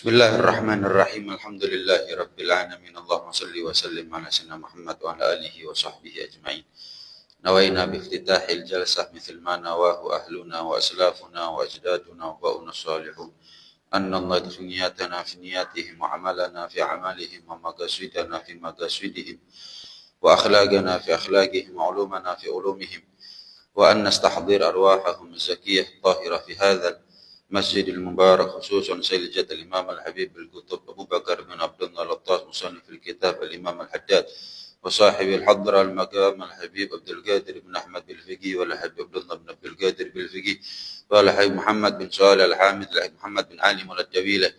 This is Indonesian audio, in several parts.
Bismillahirrahmanirrahim. Alhamdulillahirabbil alamin. Allahumma shalli wa sallim ala sayyidina Muhammad wa ala alihi wa sahbihi ajma'in. Nawaina bi iftitahil jalsah mithl ma nawahu ahluna wa aslafuna wa ajdaduna wa ba'una salihun. Anna Allah niyatana fi niyatihim wa amalana fi amalihim wa maqasidana fi maqasidihim wa akhlaqana fi akhlaqihim wa ulumana fi ulumihim wa an nastahdir arwahahum zakiyah tahirah fi hadzal مسجد المبارك خصوصا سيد الجد الإمام الحبيب القطب أبو بكر بن عبد الله الطاس مصنف الكتاب الإمام الحداد وصاحب الحضرة المقام الحبيب عبد القادر بن أحمد بالفقي والحبيب عبد الله بن عبد القادر بالفقي والحبيب محمد بن صالح الحامد والحبيب محمد بن علي مولى الدويلة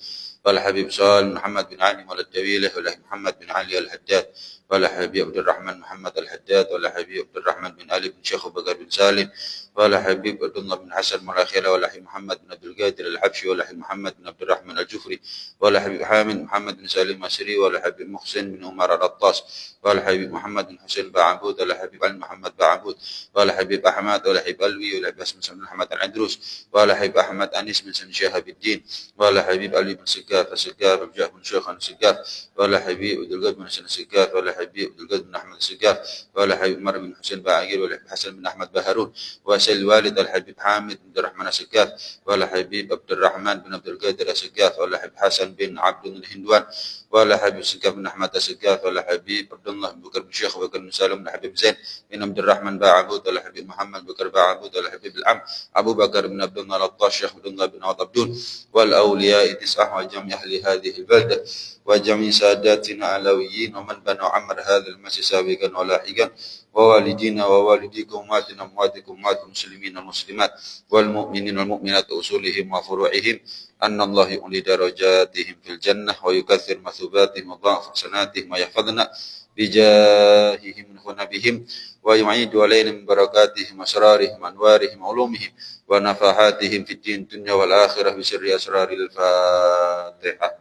والحبيب صالح محمد بن علي مولى الدويلة والحبيب محمد بن علي الحداد والحبيب عبد الرحمن محمد الحداد والحبيب عبد الرحمن بن علي بن شيخ بكر بن سالم والحبيب عبد الله بن حسن مراخيل والحبيب محمد بن عبد القادر الحبشي والحبيب محمد بن عبد الرحمن الجفري والحبيب حامد محمد بن سالم السري والحبيب محسن بن عمر الرطاس والحبيب محمد بن حسين بعبود والحبيب علي محمد بعبود والحبيب أحمد والحبيب ألوي والحبيب اسم بن محمد العدروس والحبيب أحمد أنيس بن سن شهاب الدين والحبيب علي بن سقاف السقاف الجاه بن شيخ السقاف والحبيب عبد القادر بن حسن السقاف والحبيب عبد القادر بن أحمد السقاف والحبيب عمر بن حسين بعقيل والحبيب حسن بن أحمد بهارون وسيد الوالد الحبيب حامد بن عبد الرحمن السقاف والحبيب عبد الرحمن بن عبد القادر السقاف والحبيب حسن بن عبد الهندوان والحبيب السقاف بن أحمد السقاف والحبيب عبد الله بن بكر بن شيخ بكر بن سالم والحبيب زين بن عبد الرحمن بعبود والحبيب محمد بكر بعبود والحبيب العم أبو بكر بن عبد الله الطاش شيخ عبد الله بن عبدون والأولياء تسعة وجميع أهل هذه البلدة وجميع ساداتنا علويين ومن بنوا عمر هذا المسجد سابقا ولاحقا ووالدينا ووالديكم وماتنا أمواتكم أموات المسلمين والمسلمات والمؤمنين والمؤمنات أصولهم وفروعهم أن الله يعلي درجاتهم في الجنة ويكثر مثوباتهم وضاعف حسناتهم ويحفظنا بجاههم من بهم ويعيد علينا من بركاتهم أسرارهم أنوارهم علومهم ونفحاتهم في الدين الدنيا والآخرة بسر أسرار الفاتحة.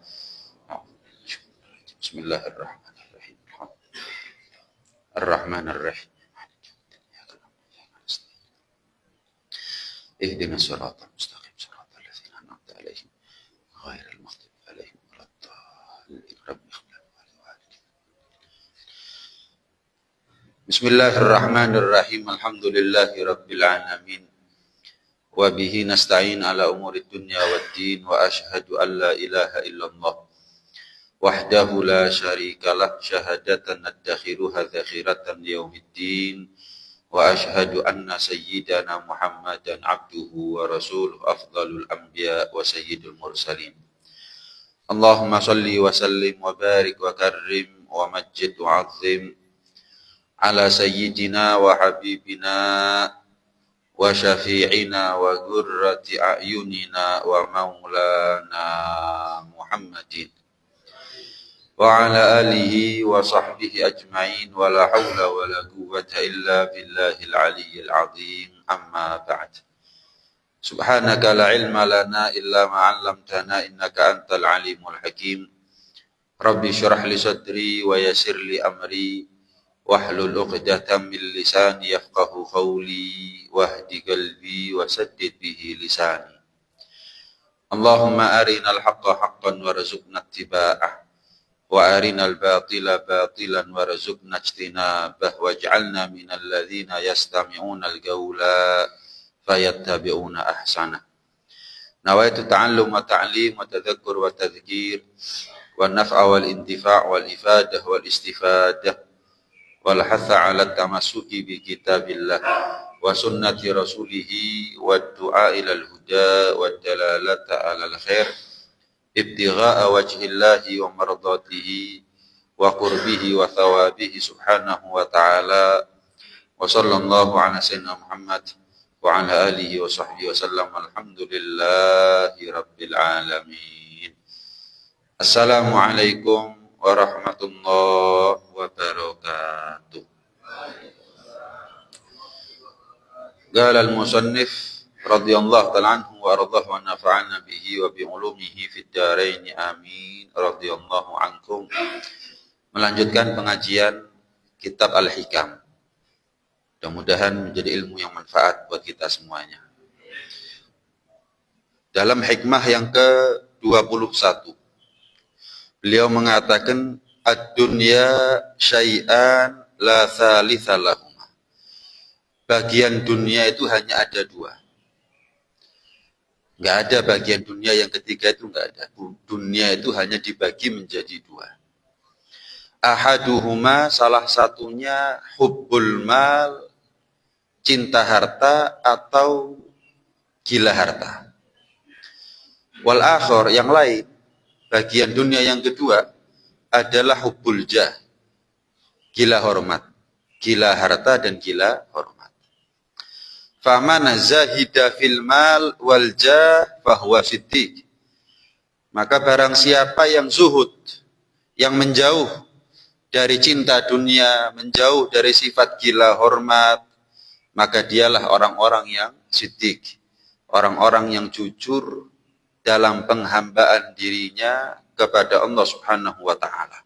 بسم الله الرحمن الرحيم. الرحمن الرحيم. اهدنا الصراط المستقيم صراط الذين أنعمت عليهم غير المغضوب عليهم ولا الضالين. رب اغفر لنا. بسم الله الرحمن الرحيم. الحمد لله رب العالمين وبه نستعين على أمور الدنيا والدين وأشهد أن لا إله إلا الله وحده لا شريك له شهادة ندخرها ذخيرة ليوم الدين وأشهد أن سيدنا محمدا عبده ورسوله أفضل الأنبياء وسيد المرسلين. اللهم صل وسلم وبارك وكرم ومجد وعظم على سيدنا وحبيبنا وشفيعنا وقرة أعيننا ومولانا محمد وعلى آله وصحبه أجمعين ولا حول ولا قوة إلا بالله العلي العظيم. أما بعد. سبحانك لا علم لنا إلا ما علمتنا إنك أنت العليم الحكيم. ربي اشرح لي صدري ويسر لي أمري واحلل عقدة من لساني يفقه قولي واهد قلبي وسدد به لساني. اللهم أرنا الحق حقا وارزقنا اتباعه وأرنا الباطل باطلا وارزقنا اجتنابه واجعلنا من الذين يستمعون القول فيتبعون أحسنه. نويت التعلم والتعليم والتذكر والتذكير والنفع والانتفاع والإفادة والاستفادة والحث على التمسك بكتاب الله وسنة رسوله والدعاء إلى الهدى والدلالة على الخير ابتغاء وجه الله ومرضاته وقربه وثوابه سبحانه وتعالى. وصلى الله على سيدنا محمد وعلى آله وصحبه وسلم. الحمد لله رب العالمين. Assalamualaikum warahmatullahi wabarakatuh. Qala al-musannif radhiyallahu ta'ala anhu wa radhahu wa nafa'ana bihi wa bi ulumihi fid dharain amin radhiyallahu ankum. Melanjutkan pengajian kitab Al-Hikam. Mudah-mudahan menjadi ilmu yang manfaat buat kita semuanya. Dalam hikmah yang ke-21, beliau mengatakan ad-dunya syai'an la thalitha lahuma. Bagian dunia itu hanya ada dua. Enggak ada bagian dunia yang ketiga, itu enggak ada. Dunia itu hanya dibagi menjadi dua. Ahaduhuma, salah satunya hubbul mal, cinta harta atau gila harta. Wal akhar, yang lain, bagian dunia yang kedua adalah hubbul jah, gila hormat, gila harta dan gila hormat. Faman zahida fil mal wal jah fahuwa siddiq. Maka barang siapa yang zuhud, yang menjauh dari cinta dunia, menjauh dari sifat gila hormat, maka dialah orang-orang yang siddiq, orang-orang yang jujur dalam penghambaan dirinya kepada Allah Subhanahu wa taala.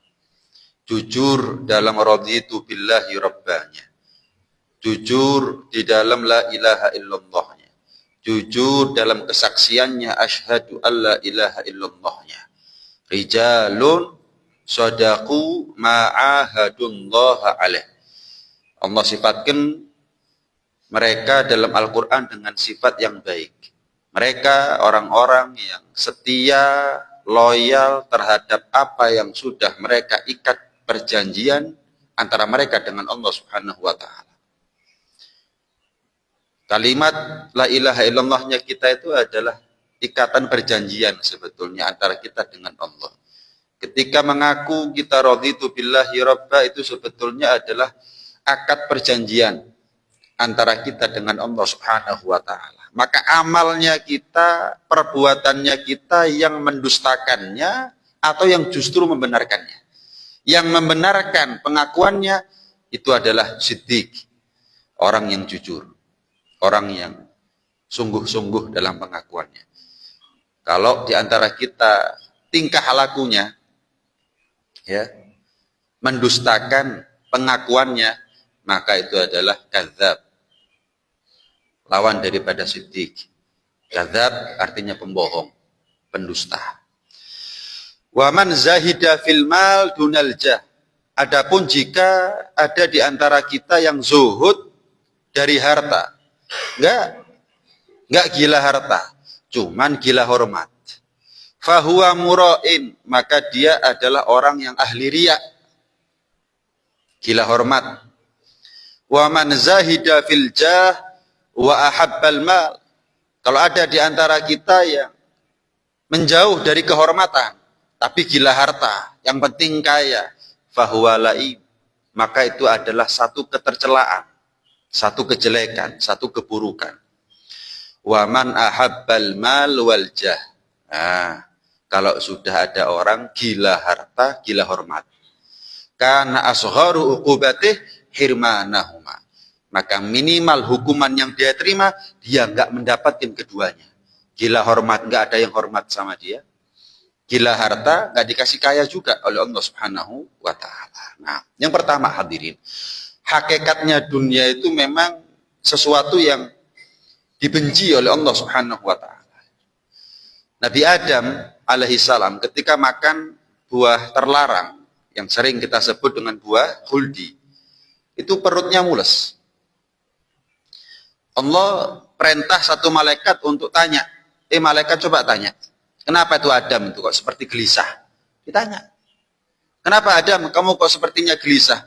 Jujur dalam raditu billahi rabbanya. Jujur di dalam la ilaha illallahnya. Jujur dalam kesaksiannya asyhadu alla ilaha illallahnya. Rijalun sadaqu ma'ahadullaha alaih. Allah sifatkan mereka dalam Al-Quran dengan sifat yang baik. Mereka orang-orang yang setia, loyal terhadap apa yang sudah mereka ikat perjanjian antara mereka dengan Allah Subhanahu wa taala. Kalimat la ilaha illallahnya kita itu adalah ikatan perjanjian sebetulnya antara kita dengan Allah. Ketika mengaku kita raditu billahi rabba, itu sebetulnya adalah akad perjanjian antara kita dengan Allah Subhanahu wa taala. Maka amalnya kita, perbuatannya kita yang mendustakannya atau yang justru membenarkannya. Yang membenarkan pengakuannya itu adalah siddiq, orang yang jujur, orang yang sungguh-sungguh dalam pengakuannya. Kalau di antara kita tingkah lakunya ya mendustakan pengakuannya, maka itu adalah kadzab, lawan daripada siddiq. Kadzab artinya pembohong, pendusta. Wa man zahida fil mal dunal jah. Adapun jika ada di antara kita yang zuhud dari harta, enggak gila harta, cuman gila hormat. Fahuwa mura'in, maka dia adalah orang yang ahli riya, gila hormat. Wa man zahida fil jah wa ahabbal mal. Kalau ada di antara kita yang menjauh dari kehormatan tapi gila harta, yang penting kaya, fahuwa laib, maka itu adalah satu ketercelaan, satu kejelekan, satu keburukan. Wa man ahabbal mal wal jah. Nah, kalau sudah ada orang gila harta, gila hormat, kana asgharu uqubatih hirmanahuma, maka minimal hukuman yang dia terima, dia enggak mendapatkan keduanya. Gila hormat, enggak ada yang hormat sama dia. Gila harta, enggak dikasih kaya juga oleh Allah Subhanahu wa taala. Nah, yang pertama hadirin, hakikatnya dunia itu memang sesuatu yang dibenci oleh Allah Subhanahu wa taala. Nabi Adam alaihissalam ketika makan buah terlarang yang sering kita sebut dengan buah khuldi, itu perutnya mules. Allah perintah satu malaikat untuk tanya. Malaikat coba tanya, kenapa itu Adam itu kok seperti gelisah? Ditanya, kenapa Adam kamu kok sepertinya gelisah?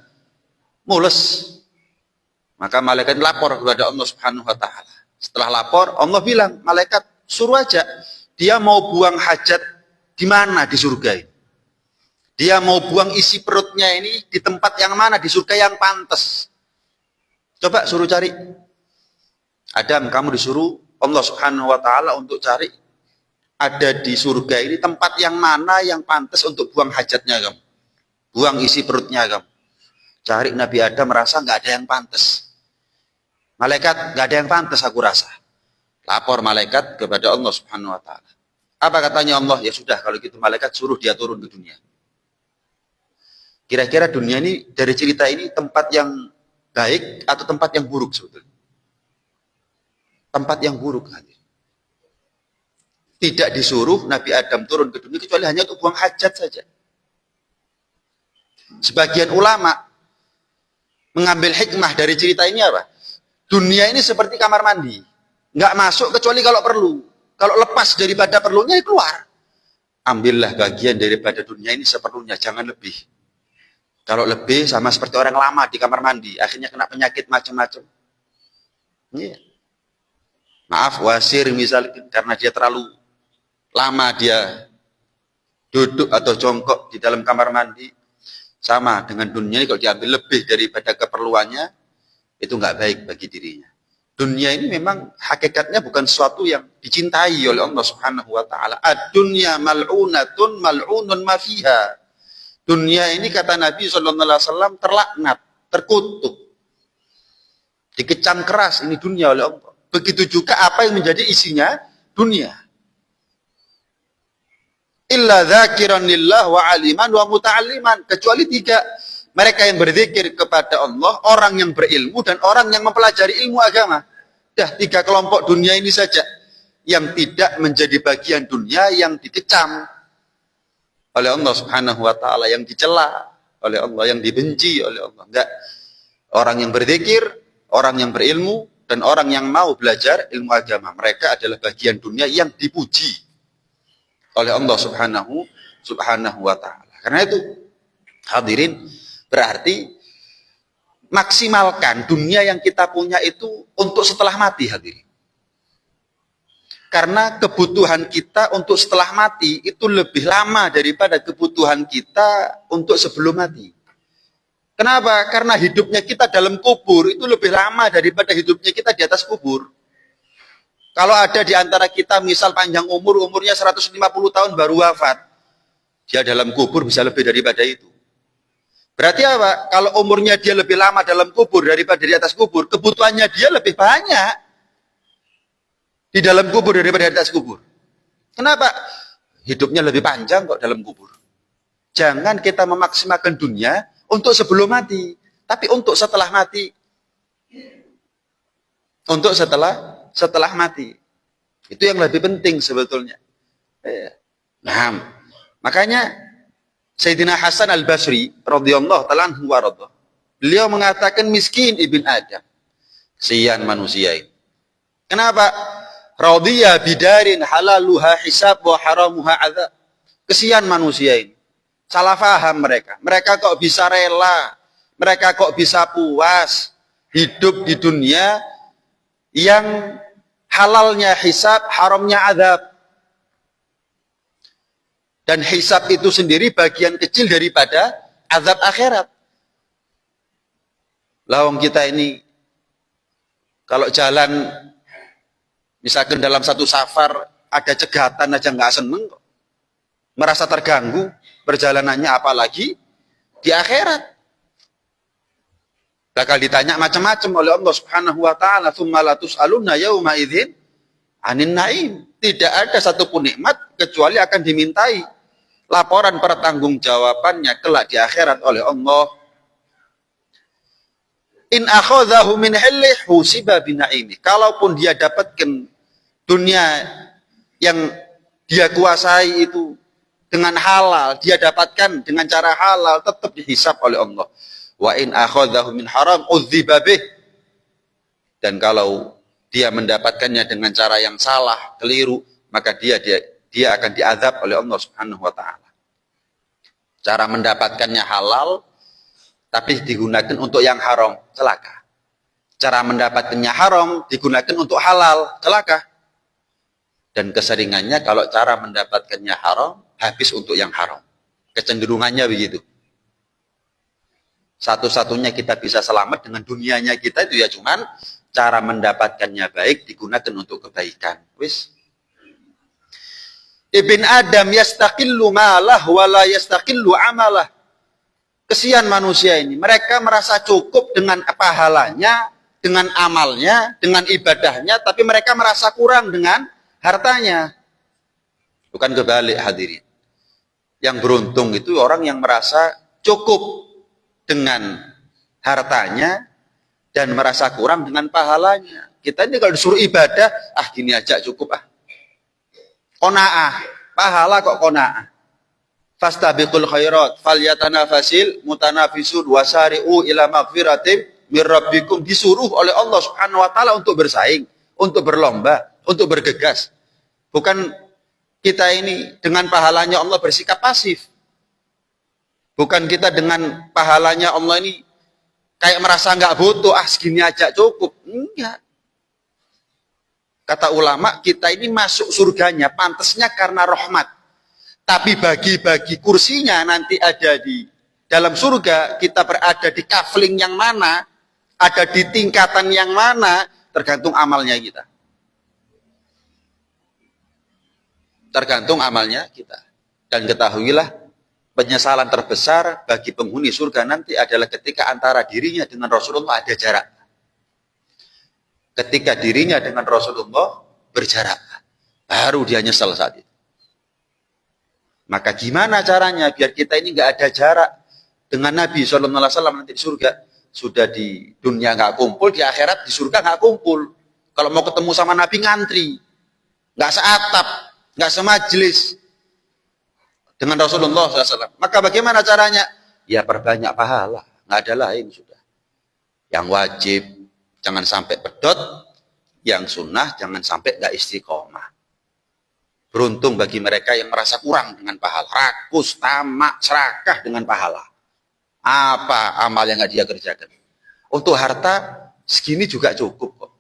Mules. Maka malaikat lapor kepada Allah Subhanahu wa taala. Setelah lapor, Allah bilang, malaikat suruh aja, dia mau buang hajat di mana di surga ini? Dia mau buang isi perutnya ini di tempat yang mana di surga yang pantas? Coba suruh cari. Adam, kamu disuruh Allah Subhanahu wa taala untuk cari ada di surga ini tempat yang mana yang pantas untuk buang hajatnya kamu. Buang isi perutnya kamu. Cari Nabi Adam merasa nggak ada yang pantas. Malaikat nggak ada yang pantas aku rasa. Lapor malaikat kepada Allah Subhanahu wa taala. Apa katanya Allah? Ya sudah, kalau gitu malaikat suruh dia turun ke dunia. Kira-kira dunia ini dari cerita ini tempat yang baik atau tempat yang buruk sebetulnya? Tempat yang buruk hadir. Tidak disuruh Nabi Adam turun ke dunia kecuali hanya untuk buang hajat saja. Sebagian ulama mengambil hikmah dari cerita ini apa? Dunia ini seperti kamar mandi. Nggak masuk kecuali kalau perlu. Kalau lepas daripada perlunya, ya keluar. Ambillah bagian daripada dunia ini seperlunya, jangan lebih. Kalau lebih sama seperti orang lama di kamar mandi, akhirnya kena penyakit macam-macam. Yeah. Maaf, wasir misalnya, karena dia terlalu lama dia duduk atau jongkok di dalam kamar mandi. Sama dengan dunia ini, kalau diambil lebih daripada keperluannya, itu nggak baik bagi dirinya. Dunia ini memang hakikatnya bukan sesuatu yang dicintai oleh Allah Subhanahu wa taala. Ad-dunya mal'unatun mal'unun ma fiha. Dunia ini kata Nabi sallallahu alaihi wasallam terlaknat, terkutuk. Dikecam keras ini dunia oleh Allah. Begitu juga apa yang menjadi isinya dunia. Illa dzakiran lillah wa aliman wa muta'alliman. Kecuali tiga. Mereka yang berzikir kepada Allah, orang yang berilmu, dan orang yang mempelajari ilmu agama. Dah tiga kelompok dunia ini saja. Yang tidak menjadi bagian dunia, yang dikecam oleh Allah Subhanahu wa ta'ala, yang dicela oleh Allah, yang dibenci oleh Allah. Enggak. Orang yang berzikir, orang yang berilmu, dan orang yang mau belajar ilmu agama. Mereka adalah bagian dunia yang dipuji oleh Allah Subhanahu wa ta'ala. Karena itu, hadirin, berarti maksimalkan dunia yang kita punya itu untuk setelah mati, hadirin. Karena kebutuhan kita untuk setelah mati itu lebih lama daripada kebutuhan kita untuk sebelum mati. Kenapa? Karena hidupnya kita dalam kubur itu lebih lama daripada hidupnya kita di atas kubur. Kalau ada di antara kita misal panjang umurnya 150 tahun baru wafat, dia dalam kubur bisa lebih daripada itu. Berarti apa? Kalau umurnya dia lebih lama dalam kubur daripada di atas kubur, kebutuhannya dia lebih banyak di dalam kubur daripada di atas kubur. Kenapa? Hidupnya lebih panjang kok dalam kubur. Jangan kita memaksimalkan dunia untuk sebelum mati, tapi untuk setelah mati. Untuk setelah mati. Itu yang lebih penting sebetulnya. Nah, makanya Sayyidina Hasan Al-Basri radhiyallahu ta'ala anhu wa radha, beliau mengatakan miskin ibn Adam. Kesian manusia ini. Kenapa? Radhiya bidarin halaluha hisab wa haramuha adzab. Kesian manusia ini. Salah faham mereka. Mereka kok bisa rela, mereka kok bisa puas hidup di dunia yang halalnya hisab, haramnya azab. Dan hisab itu sendiri bagian kecil daripada azab akhirat. Lawang kita ini kalau jalan misalkan dalam satu safar ada cegatan aja nggak seneng kok. Merasa terganggu perjalanannya, apalagi di akhirat. Bakal ditanya macam-macam oleh Allah Subhanahu wa taala, "Tsumma la tus'aluna yauma idzin 'anin na'im." Tidak ada satupun nikmat kecuali akan dimintai laporan pertanggungjawabannya kelak di akhirat oleh Allah. In akhadhahu min hillih husiba bina'imi. Kalaupun dia dapatkan dunia yang dia kuasai itu dengan halal, dia dapatkan dengan cara halal, tetap dihisab oleh Allah. Wa in akhadhahu min haram udziba bih. Dan kalau dia mendapatkannya dengan cara yang salah, keliru, maka dia akan diazab oleh Allah Subhanahu wa taala. Cara mendapatkannya halal tapi digunakan untuk yang haram, celaka. Cara mendapatkannya haram digunakan untuk halal, celaka. Dan keseringannya kalau cara mendapatkannya haram, habis untuk yang haram. Kecenderungannya begitu. Satu-satunya kita bisa selamat dengan dunianya kita itu ya cuman cara mendapatkannya baik digunakan untuk kebaikan. Wis. Ibn Adam yastaqillu malah wala yastaqillu amalah. Kesian manusia ini. Mereka merasa cukup dengan pahalanya, dengan amalnya, dengan ibadahnya, tapi mereka merasa kurang dengan hartanya. Bukan kebalik hadirin. Yang beruntung itu orang yang merasa cukup dengan hartanya dan merasa kurang dengan pahalanya. Kita ini kalau disuruh ibadah, gini aja cukup Qanaah, pahala kok qanaah. Fastabiqul khairat, falyatanafasil mutanafisun wasari'u ila magfiratim mir rabbikum. Disuruh oleh Allah Subhanahu wa taala untuk bersaing, untuk berlomba, untuk bergegas. Bukan kita ini dengan pahalanya Allah bersikap pasif. Bukan kita dengan pahalanya Allah ini kayak merasa nggak butuh, segini aja cukup. Enggak. Kata ulama, kita ini masuk surganya pantasnya karena rahmat. Tapi bagi-bagi kursinya nanti ada di dalam surga, kita berada di kafling yang mana, ada di tingkatan yang mana, tergantung amalnya kita. Tergantung amalnya kita. Dan ketahuilah, penyesalan terbesar bagi penghuni surga nanti adalah ketika antara dirinya dengan Rasulullah ada jarak. Ketika dirinya dengan Rasulullah berjarak, baru dia nyesal saat itu. Maka gimana caranya biar kita ini nggak ada jarak dengan Nabi SAW nanti di surga? Sudah di dunia nggak kumpul, di akhirat di surga nggak kumpul. Kalau mau ketemu sama Nabi ngantri, nggak seatap, nggak semajlis dengan Rasulullah SAW. Maka bagaimana caranya? Ya perbanyak pahala, nggak ada lain sudah. Yang wajib jangan sampai pedot, yang sunnah jangan sampai nggak istiqomah. Beruntung bagi mereka yang merasa kurang dengan pahala, rakus, tamak, serakah dengan pahala. Apa amal yang nggak dia kerjakan? Untuk harta segini juga cukup kok.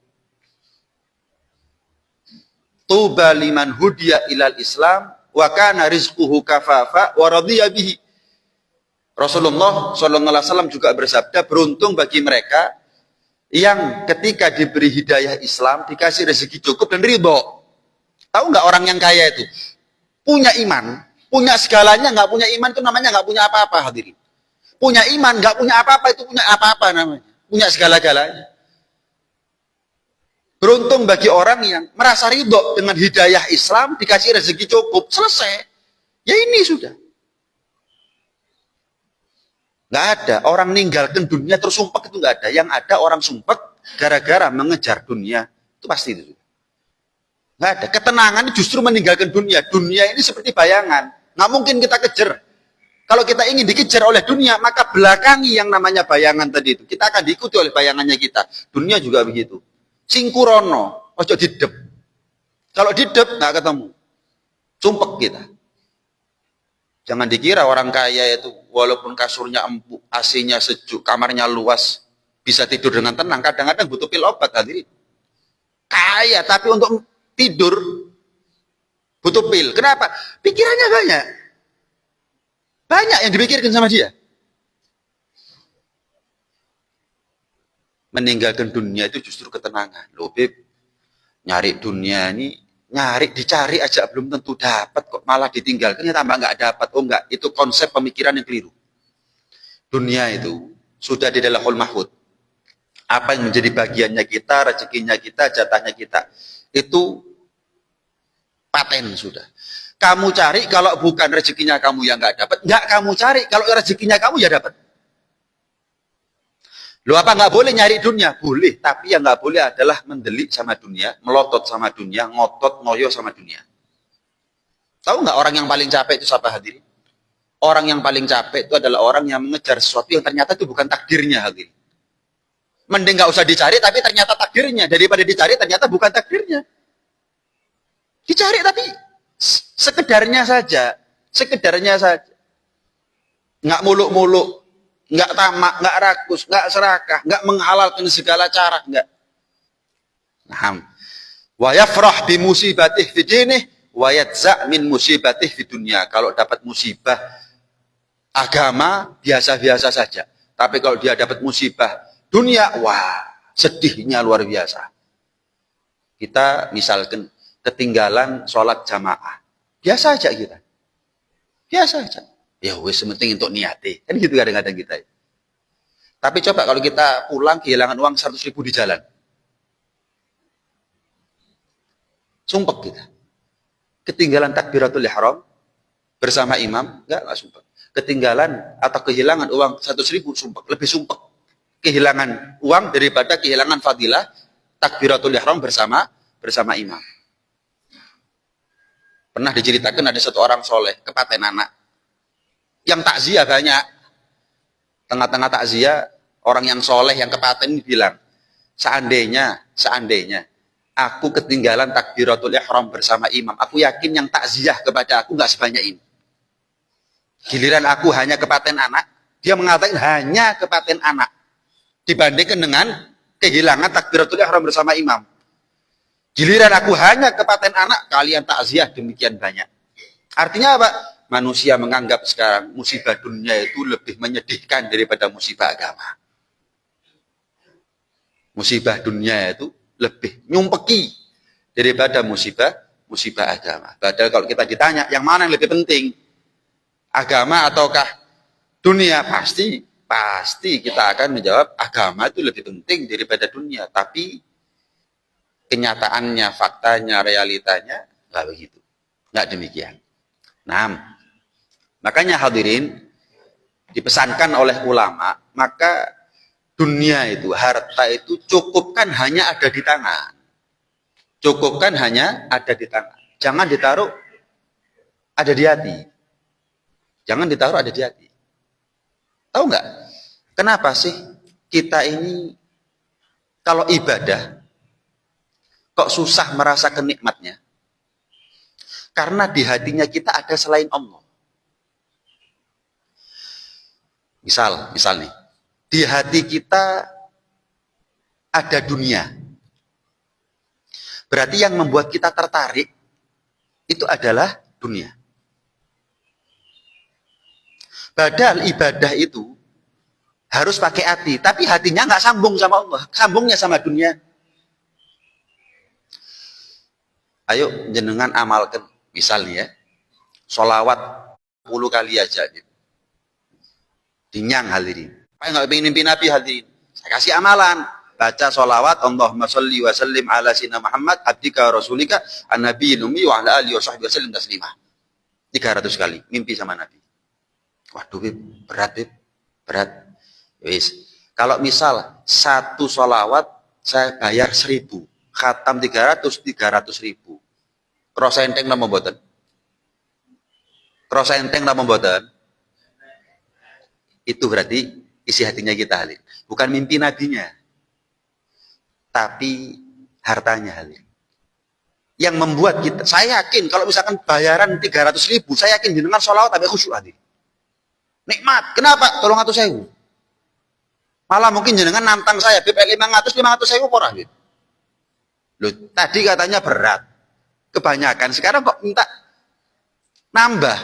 Tuba liman hudiya ilal Islam wa kana rizquhu kafafa wa radiya bihi. Rasulullah SAW juga bersabda, beruntung bagi mereka yang ketika diberi hidayah Islam dikasih rezeki cukup dan ridho. Tahu nggak orang yang kaya itu punya iman, punya segalanya, nggak punya iman itu namanya nggak punya apa-apa hadirin. Punya iman nggak punya apa-apa itu punya apa-apa namanya, punya segala-galanya. Beruntung bagi orang yang merasa ridho dengan hidayah Islam, dikasih rezeki cukup, selesai. Ya ini sudah. Nggak ada orang meninggalkan dunia terus sumpek, itu nggak ada. Yang ada orang sumpek gara-gara mengejar dunia, itu pasti itu. Nggak ada. Ketenangan justru meninggalkan dunia. Dunia ini seperti bayangan. Nggak mungkin kita kejar. Kalau kita ingin dikejar oleh dunia, maka belakangi yang namanya bayangan tadi itu. Kita akan diikuti oleh bayangannya kita. Dunia juga begitu. Singkurono, ojo didep. Kalau didep, nggak ketemu. Sumpek kita. Jangan dikira orang kaya itu, walaupun kasurnya empuk, AC-nya sejuk, kamarnya luas, bisa tidur dengan tenang. Kadang-kadang butuh pil obat, hadirin. Kaya, tapi untuk tidur butuh pil. Kenapa? Pikirannya banyak. Banyak yang dipikirkan sama dia. Meninggalkan dunia itu justru ketenangan. Loh, Beb, nyari dunia ini, dicari aja belum tentu dapat kok, malah ditinggalkan ya tambah nggak dapat. Oh enggak, itu konsep pemikiran yang keliru. Dunia itu sudah di dalam Lauhul Mahfuz. Apa yang menjadi bagiannya kita, rezekinya kita, jatahnya kita. Itu paten sudah. Kamu cari kalau bukan rezekinya kamu yang nggak dapat, nggak kamu cari kalau rezekinya kamu ya dapat. Loh, apa nggak boleh nyari dunia? Boleh, tapi yang nggak boleh adalah mendelik sama dunia, melotot sama dunia, ngotot, ngoyo sama dunia. Tahu nggak orang yang paling capek itu siapa hadirin? Orang yang paling capek itu adalah orang yang mengejar sesuatu yang ternyata itu bukan takdirnya hadirin. Mending nggak usah dicari tapi ternyata takdirnya, daripada dicari ternyata bukan takdirnya. Dicari tapi sekedarnya saja, nggak muluk-muluk, nggak tamak, nggak rakus, nggak serakah, nggak menghalalkan segala cara, nggak. Nah, wa yafrah bi musibatih fi dinih wa yadza' min musibatih fi dunya. Kalau dapat musibah agama biasa-biasa saja, tapi kalau dia dapat musibah dunia, wah, sedihnya luar biasa. Kita misalkan ketinggalan sholat jamaah, biasa aja kita, biasa aja. Ya wes, penting untuk niati, kan gitu kadang-kadang kita. Tapi coba kalau kita pulang kehilangan uang 100.000 di jalan. Sumpek kita. Ketinggalan takbiratul ihram bersama imam, enggak sumpek. Ketinggalan atau kehilangan uang 100.000, sumpek. Lebih sumpek. Kehilangan uang daripada kehilangan fadilah takbiratul ihram bersama imam. Pernah diceritakan ada satu orang soleh, kepaten anak. Yang takziah banyak. Tengah-tengah takziah, orang yang soleh, yang kepaten bilang, seandainya aku ketinggalan takbiratul ihram bersama imam, aku yakin yang takziah kepada aku nggak sebanyak ini. Giliran aku hanya kepaten anak, dia mengatakan hanya kepaten anak, dibandingkan dengan kehilangan takbiratul ihram bersama imam. Giliran aku hanya kepaten anak, kalian takziah demikian banyak. Artinya apa? Manusia menganggap sekarang musibah dunia itu lebih menyedihkan daripada musibah agama. Musibah dunia itu lebih nyumpeki daripada musibah agama. Padahal kalau kita ditanya, yang mana yang lebih penting? Agama ataukah dunia? Pasti kita akan menjawab agama itu lebih penting daripada dunia. Tapi kenyataannya, faktanya, realitanya nggak begitu. Nggak demikian. Nah, makanya hadirin dipesankan oleh ulama, maka dunia itu, harta itu cukupkan hanya ada di tangan. Cukupkan hanya ada di tangan. Jangan ditaruh ada di hati. Jangan ditaruh ada di hati. Tahu nggak? Kenapa sih kita ini kalau ibadah kok susah merasakan nikmatnya? Karena di hatinya kita ada selain Allah. Misal nih, di hati kita ada dunia. Berarti yang membuat kita tertarik itu adalah dunia. Padahal ibadah itu harus pakai hati, tapi hatinya nggak sambung sama Allah, sambungnya sama dunia. Ayo jenengan amalkan, misalnya ya, sholawat 10 kali aja gitu. Dinyang hadirin. Apa yang nggak pengen mimpi Nabi hadirin? Saya kasih amalan. Baca sholawat, Allahumma sholli wa sallim ala sayyidina Muhammad, abdika rasulika, an-nabiyil ummi wa ala alihi wa sahbihi wa sallim taslimah. 300 kali. Mimpi sama Nabi. Waduh, berat. Wis. Kalau misal satu sholawat, saya bayar 1.000. Khatam 300.000. Krosa enteng nama mboten? Krosa enteng nama mboten? Itu berarti isi hatinya kita halir. Bukan mimpi nabinya. Tapi hartanya halir. Yang membuat kita, saya yakin kalau misalkan bayaran 300.000, saya yakin jenengan sholawat tapi khusyuk hati. Nikmat. Kenapa? Tolong atus sewu. Malah mungkin jenengan nantang saya, BP 500 sewu porah gitu. Loh, tadi katanya berat. Kebanyakan. Sekarang kok minta nambah.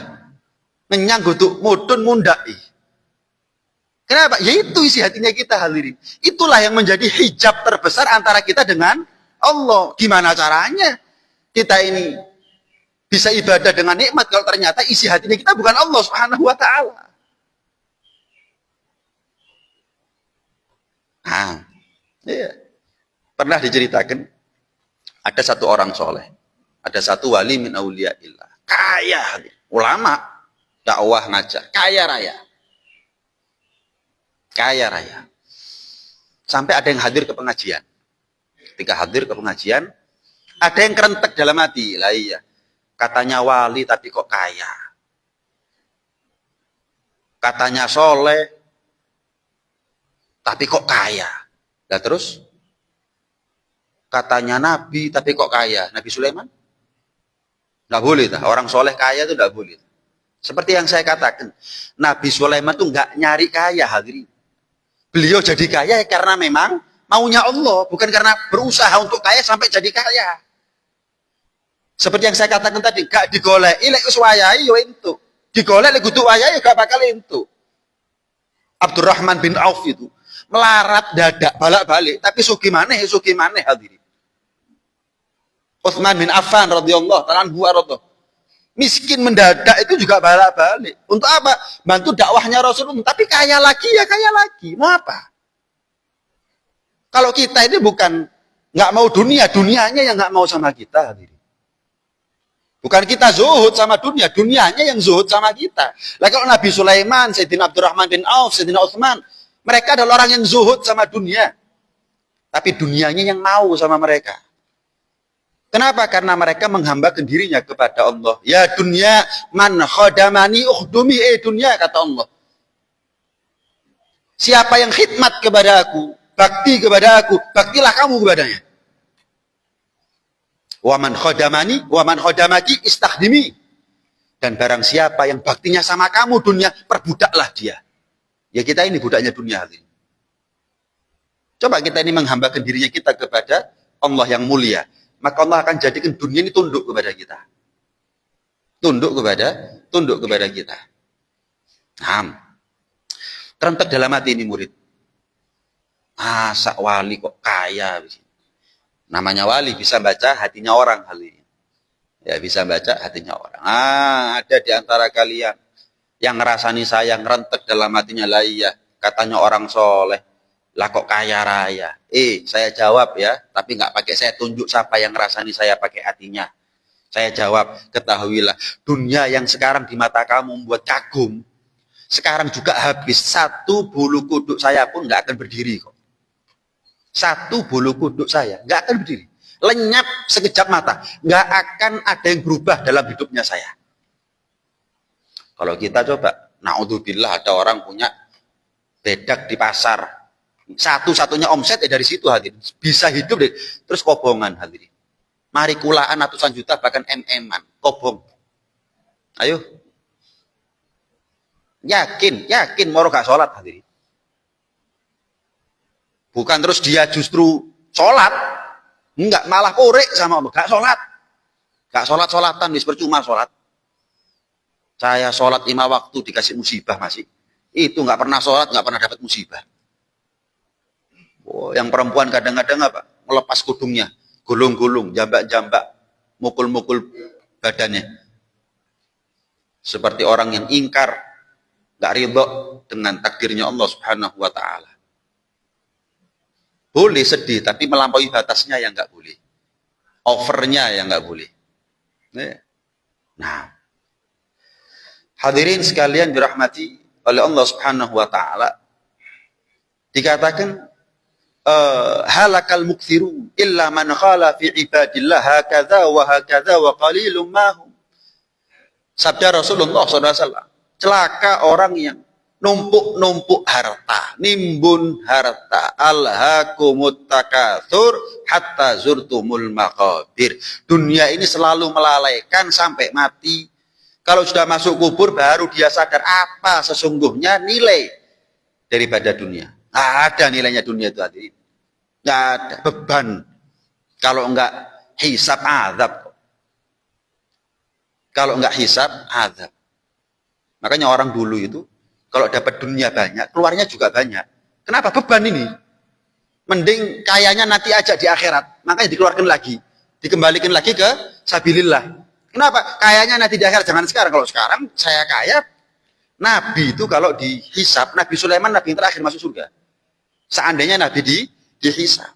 Ngenyang guduk mudun mundai. Kenapa? Ya itu isi hatinya kita hadirin. Itulah yang menjadi hijab terbesar antara kita dengan Allah. Gimana caranya kita ini bisa ibadah dengan nikmat kalau ternyata isi hatinya kita bukan Allah Subhanahu wa ta'ala. Nah, iya. Pernah diceritakan ada satu orang soleh, ada satu wali min auliyaillah, kaya, ulama, dakwah ngajar, kaya raya. Sampai ada yang hadir ke pengajian. Ketika hadir ke pengajian, ada yang kerentek dalam hati. Lah iya, katanya wali tapi kok kaya. Katanya soleh, tapi kok kaya. Lah terus, katanya nabi tapi kok kaya. Nabi Sulaiman? Nggak boleh. Orang soleh kaya itu nggak boleh. Seperti yang saya katakan, Nabi Sulaiman tuh nggak nyari kaya hadirin. Beliau jadi kaya karena memang maunya Allah, bukan karena berusaha untuk kaya sampai jadi kaya. Seperti yang saya katakan tadi, gak digoleki lek wis wayahe yo entuk. Digolek lek kudu wayahe gak bakal entuk. Abdurrahman bin Auf itu melarat dadak balak-balik, tapi sugih maneh hadirin. Utsman bin Affan radhiyallahu ta'ala anhu arda Miskin mendadak itu juga balik-balik. Untuk apa? Bantu dakwahnya Rasulullah. Tapi kaya lagi ya kaya lagi. Mau apa? Kalau kita ini bukan nggak mau dunia, dunianya yang nggak mau sama kita. Bukan kita zuhud sama dunia, dunianya yang zuhud sama kita. Lah kalau Nabi Sulaiman, Sayyidina Abdurrahman bin Auf, Sayyidina Utsman, mereka adalah orang yang zuhud sama dunia. Tapi dunianya yang mau sama mereka. Kenapa? Karena mereka menghambakan dirinya kepada Allah. Ya dunia, man khodamani ukhdumi, dunia, kata Allah. Siapa yang khidmat kepada aku, bakti kepada aku, baktilah kamu kepadanya. Waman khodamani, waman khodamaki istakhdimi. Dan barang siapa yang baktinya sama kamu dunia, perbudaklah dia. Ya kita ini budaknya dunia. Coba kita ini menghambakan dirinya kita kepada Allah yang mulia. Maka Allah akan jadikan dunia ini tunduk kepada kita. Tunduk kepada kita. Terentek dalam hati ini murid. Masa wali kok kaya? Namanya wali bisa baca hatinya orang kali ini. Ya bisa baca hatinya orang. Ada di antara kalian yang ngerasani saya ngerentek dalam hatinya, lah iya, katanya orang soleh. Lah kok kaya raya? Saya jawab ya, tapi nggak pakai saya tunjuk siapa yang ngerasani saya pakai hatinya. Saya jawab, ketahuilah, dunia yang sekarang di mata kamu membuat kagum, sekarang juga habis. Satu bulu kuduk saya pun nggak akan berdiri kok. Satu bulu kuduk saya nggak akan berdiri. Lenyap sekejap mata. Nggak akan ada yang berubah dalam hidupnya saya. Kalau kita coba, naudzubillah, ada orang punya bedak di pasar. Satu-satunya omset dari situ hadirin. Bisa hidup deh. Terus kobongan hadirin. Mari kulaan ratusan juta bahkan MM-an. Kobong. Ayo. Yakin moro gak sholat hadirin. Bukan terus dia justru sholat. Enggak, malah korek sama Allah. Gak sholat. Gak sholat-sholatan. Percuma sholat. Saya sholat 5 waktu dikasih musibah masih. Itu gak pernah sholat, gak pernah dapat musibah. Yang perempuan kadang-kadang apa? Melepas kudungnya, gulung-gulung, jambak-jambak, mukul-mukul badannya. Seperti orang yang ingkar, gak ridho dengan takdirnya Allah Subhanahu wa ta'ala. Boleh sedih, tapi melampaui batasnya yang gak boleh. Overnya yang gak boleh. Nah, hadirin sekalian dirahmati oleh Allah Subhanahu wa ta'ala, dikatakan halakal mukthirun illa man khala fi ibadillah hakadha wa qalilum mahum. Sabda Rasulullah SAW, celaka orang yang numpuk-numpuk harta, nimbun harta, alhaakumut takatsur hatta zurtumul maqabir. Dunia ini selalu melalaikan sampai mati. Kalau sudah masuk kubur baru dia sadar apa sesungguhnya nilai daripada dunia. Ada nilainya dunia itu hadirin. Nggak ada beban. Kalau enggak hisab azab. Kalau enggak hisab azab. Makanya orang dulu itu kalau dapat dunia banyak, keluarnya juga banyak. Kenapa? Beban ini. Mending kayanya nanti aja di akhirat. Makanya dikeluarkan lagi. Dikembalikan lagi ke sabilillah. Kenapa? Kayanya nanti di akhirat. Jangan sekarang. Kalau sekarang saya kaya. Nabi itu kalau dihisab, Nabi Sulaiman Nabi yang terakhir masuk surga. Seandainya Nabi dihisab.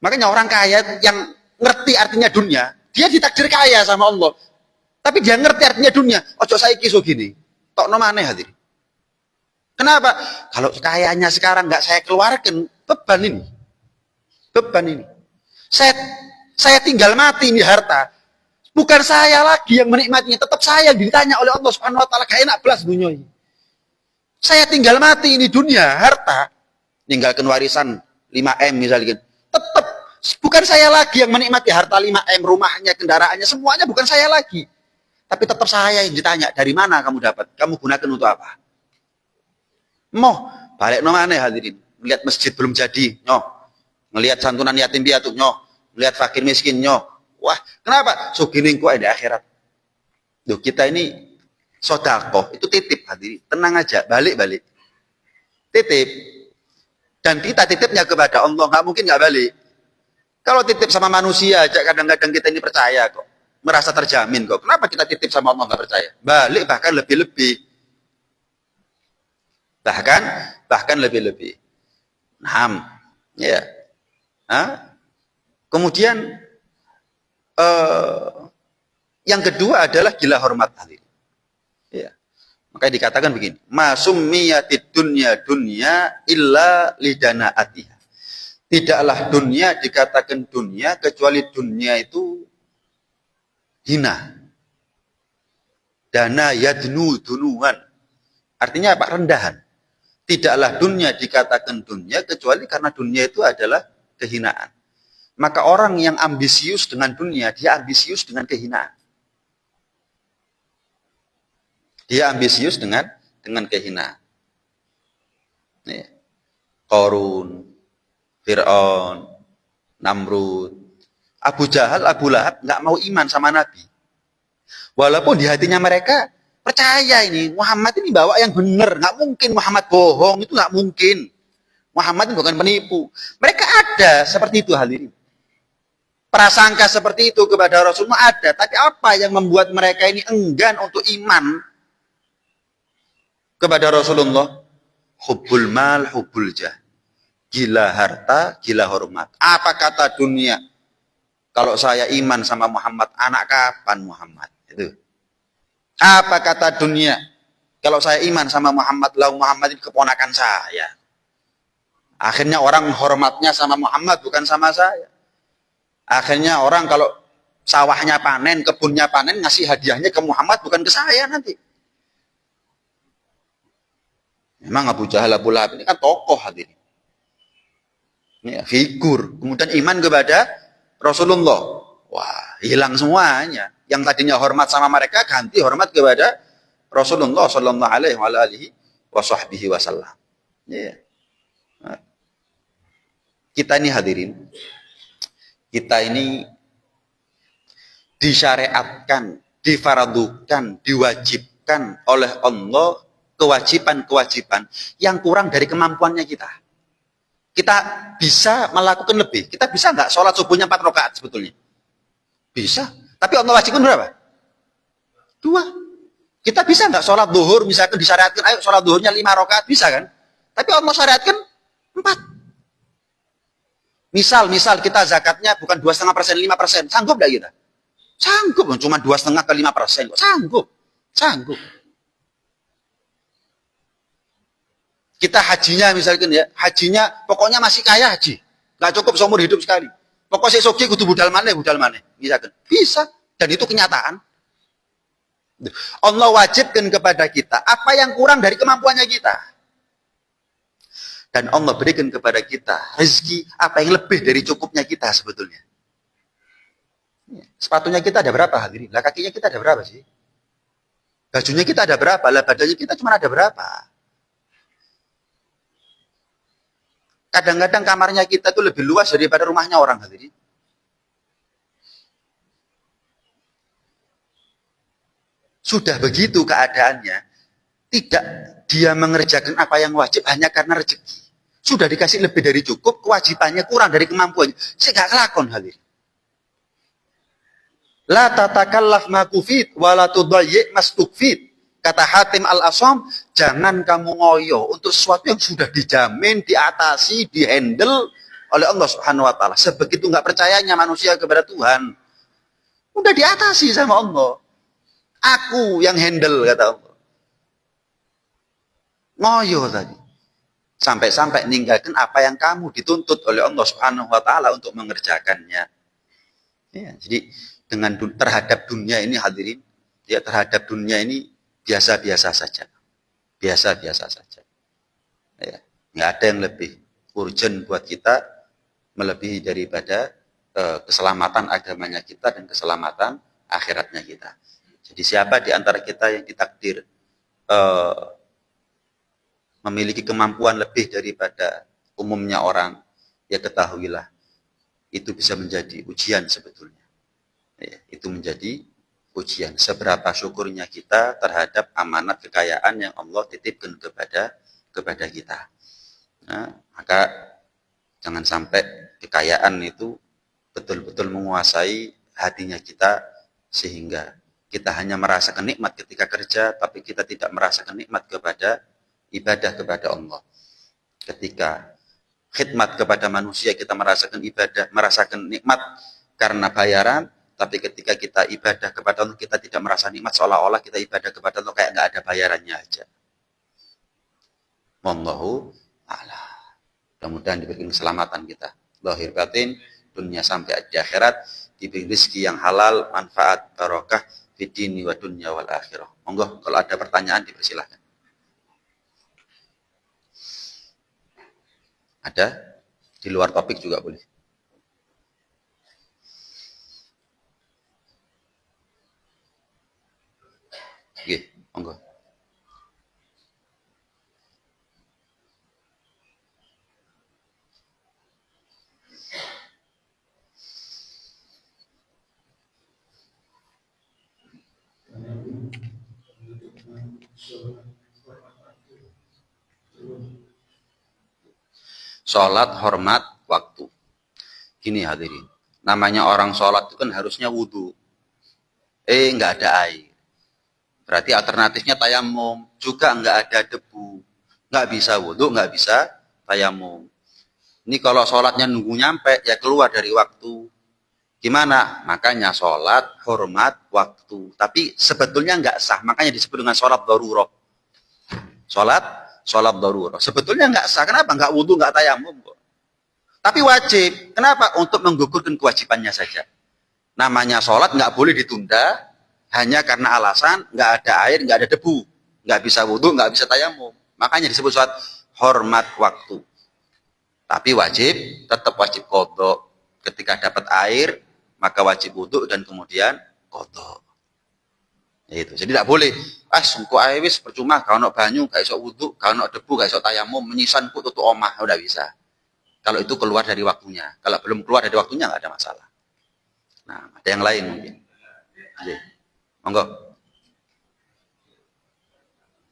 Makanya orang kaya yang ngerti artinya dunia, dia ditakdir kaya sama Allah. Tapi dia ngerti artinya dunia. Ojo saya kisah gini. Tok nomane hadirin. Kenapa? Kalau kayanya sekarang nggak saya keluarkan, beban ini. Beban ini. Saya tinggal mati ini harta. Bukan saya lagi yang menikmatinya, tetap saya yang ditanya oleh Allah Subhanahu wa taala, gak enak belas dunia ini. Saya tinggal mati ini dunia, harta. Ninggalkan warisan 5M misalnya. Tetap bukan saya lagi yang menikmati harta 5M, rumahnya, kendaraannya, semuanya bukan saya lagi. Tapi tetap saya yang ditanya, dari mana kamu dapat? Kamu gunakan untuk apa? Moh, balik nomane hadirin. Melihat masjid belum jadi, nyoh. Melihat santunan yatim piatu, nyoh. Melihat fakir miskin, nyoh. Wah, kenapa? Suginingku ada akhirat. Duh, kita ini sodakoh, itu titip hadirin. Tenang aja, balik-balik. Titip. Dan kita titipnya kepada Allah, nggak mungkin nggak balik. Kalau titip sama manusia aja, kadang-kadang kita ini percaya kok. merasa terjamin kok. Kenapa kita titip sama Allah nggak percaya? Balik bahkan lebih-lebih. Bahkan lebih-lebih. Nah, ya. Kemudian yang kedua adalah gila hormat hadirin. Ya. Makanya dikatakan begini, masummiyatid dunya illa lidanaatiha. Tidaklah dunia dikatakan dunia kecuali dunia itu hina. Dana yadnu dunuhan. Artinya apa? Rendahan. Tidaklah dunia dikatakan dunia kecuali karena dunia itu adalah kehinaan. Maka orang yang ambisius dengan dunia, dia ambisius dengan kehinaan. Dia ambisius dengan kehinaan. Qarun, Fir'aun, Namrud, Abu Jahal, Abu Lahab nggak mau iman sama Nabi. Walaupun di hatinya mereka percaya ini Muhammad ini bawa yang benar, nggak mungkin Muhammad bohong, itu nggak mungkin. Muhammad ini bukan penipu. Mereka ada seperti itu hadirin. Prasangka seperti itu kepada Rasulullah ada, tapi apa yang membuat mereka ini enggan untuk iman kepada Rasulullah? Hubbul mal, hubbul jah. Gila harta, gila hormat. Apa kata dunia? Kalau saya iman sama Muhammad, anak kapan Muhammad? Itu. Apa kata dunia? Kalau saya iman sama Muhammad, lah Muhammad itu keponakan saya. Akhirnya orang hormatnya sama Muhammad, bukan sama saya. Akhirnya orang kalau sawahnya panen, kebunnya panen, ngasih hadiahnya ke Muhammad, bukan ke saya nanti. Memang Abu Jahal, Abu Lahab ini kan tokoh hadirin. Ini figur. Kemudian iman kepada Rasulullah. Wah, hilang semuanya. Yang tadinya hormat sama mereka, ganti hormat kepada Rasulullah Sallallahu Alaihi Wasallam. Kita ini hadirin, kita ini disyariatkan, difaradukan, diwajibkan oleh Allah kewajiban-kewajiban yang kurang dari kemampuannya kita. Kita bisa melakukan lebih. Kita bisa nggak sholat subuhnya 4 rakaat sebetulnya? Bisa. Tapi Allah wajibkan berapa? 2. Kita bisa nggak sholat duhur, misalkan disyariatkan, ayo sholat duhurnya 5 rakaat, bisa kan? Tapi Allah syariatkan 4. Misal kita zakatnya bukan 2,5%, 5%. Sanggup nggak kita? Sanggup. Cuma 2,5 ke 5%. Sanggup. Kita hajinya misalkan ya. Hajinya pokoknya masih kaya haji. Nggak cukup seumur hidup sekali. Pokoknya sogi kudu budal maneh. Misalkan. Bisa. Dan itu kenyataan. Allah wajibkan kepada kita apa yang kurang dari kemampuannya kita. Dan Allah berikan kepada kita rezeki apa yang lebih dari cukupnya kita sebetulnya. Sepatunya kita ada berapa hadirin? Lah kakinya kita ada berapa sih? Bajunya kita ada berapa? Lah badannya kita cuma ada berapa? Kadang-kadang kamarnya kita tuh lebih luas daripada rumahnya orang hadirin. Sudah begitu keadaannya, tidak dia mengerjakan apa yang wajib hanya karena rezeki. Sudah dikasih lebih dari cukup, kewajibannya kurang dari kemampuannya. Saya gak kelakon hal ini. La tatakallaf ma kufit wa la tudayyi mastukfit. Kata Hatim Al-Asam, jangan kamu ngoyo untuk sesuatu yang sudah dijamin, diatasi, dihandle oleh Allah Subhanahu wa taala. Sebegitu enggak percayanya manusia kepada Tuhan. Udah diatasi sama Allah. Aku yang handle kata Allah. Ngoyo tadi. Sampai-sampai ninggalkan apa yang kamu dituntut oleh Allah Subhanahu wa taala untuk mengerjakannya. Ya, jadi dengan terhadap dunia ini hadirin, ya terhadap dunia ini biasa-biasa saja. Biasa-biasa saja. Ya, nggak ada yang lebih urgent buat kita melebihi daripada keselamatan agamanya kita dan keselamatan akhiratnya kita. Jadi siapa di antara kita yang ditakdir memiliki kemampuan lebih daripada umumnya orang, ya ketahuilah itu bisa menjadi ujian sebetulnya. Ya, itu menjadi ujian. Seberapa syukurnya kita terhadap amanat kekayaan yang Allah titipkan kepada kita. Nah, maka jangan sampai kekayaan itu betul-betul menguasai hatinya kita Sehingga kita hanya merasakan nikmat ketika kerja, tapi kita tidak merasakan nikmat kepada ibadah kepada Allah. Ketika khidmat kepada manusia kita merasakan ibadah, merasakan nikmat karena bayaran, tapi ketika kita ibadah kepada Allah kita tidak merasa nikmat, seolah-olah kita ibadah kepada Allah kayak nggak ada bayarannya aja. Wallahu a'lam. Mudah-mudahan diberikan keselamatan kita, lahir batin, dunia sampai di akhirat, diberi rezeki yang halal, manfaat, barokah, fid dini wa dunya wal akhirah. Monggo kalau ada pertanyaan dipersilahkan. Ada? Di luar topik juga boleh. Oke, monggo. Sholat hormat waktu. Gini hadirin, namanya orang sholat itu kan harusnya wudhu. Nggak ada air. Berarti alternatifnya tayamum. Juga nggak ada debu. Nggak bisa wudhu, nggak bisa tayamum. Ini kalau sholatnya nunggu nyampe, ya keluar dari waktu. Gimana? Makanya sholat hormat waktu. Tapi sebetulnya nggak sah. Makanya disebut dengan sholat darurah. Sholat darurah. Sebetulnya nggak sah. Kenapa? Nggak wudhu, nggak tayamum kok. Tapi wajib. Kenapa? Untuk menggugurkan kewajibannya saja. Namanya sholat nggak boleh ditunda hanya karena alasan nggak ada air, nggak ada debu, nggak bisa wudhu, nggak bisa tayamum. Makanya disebut sholat hormat waktu. Tapi wajib, tetap wajib qadha. Ketika dapat air, maka wajib wudhu dan kemudian qadha. Itu. Jadi tidak boleh, sungguh air wis percuma, kalau nak banyu, gak iso wudhu, kalau nak debu, gak iso tayamum, menyisan ku tutup omah, udah bisa. Kalau itu keluar dari waktunya. Kalau belum keluar dari waktunya nggak ada masalah. Nah, ada yang lain mungkin. Oke. Monggo.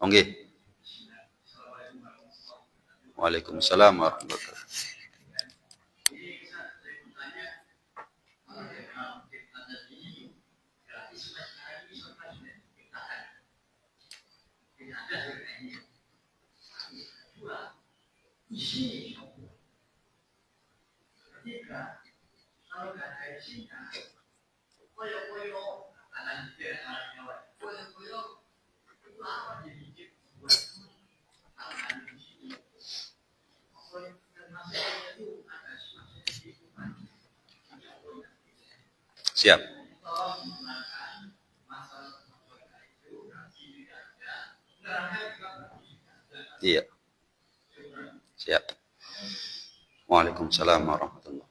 Oke. Waalaikumsalam warahmatullahi wabarakatuh. Siap. Iya. Siap. Waalaikumsalam warahmatullahi wabarakatuh.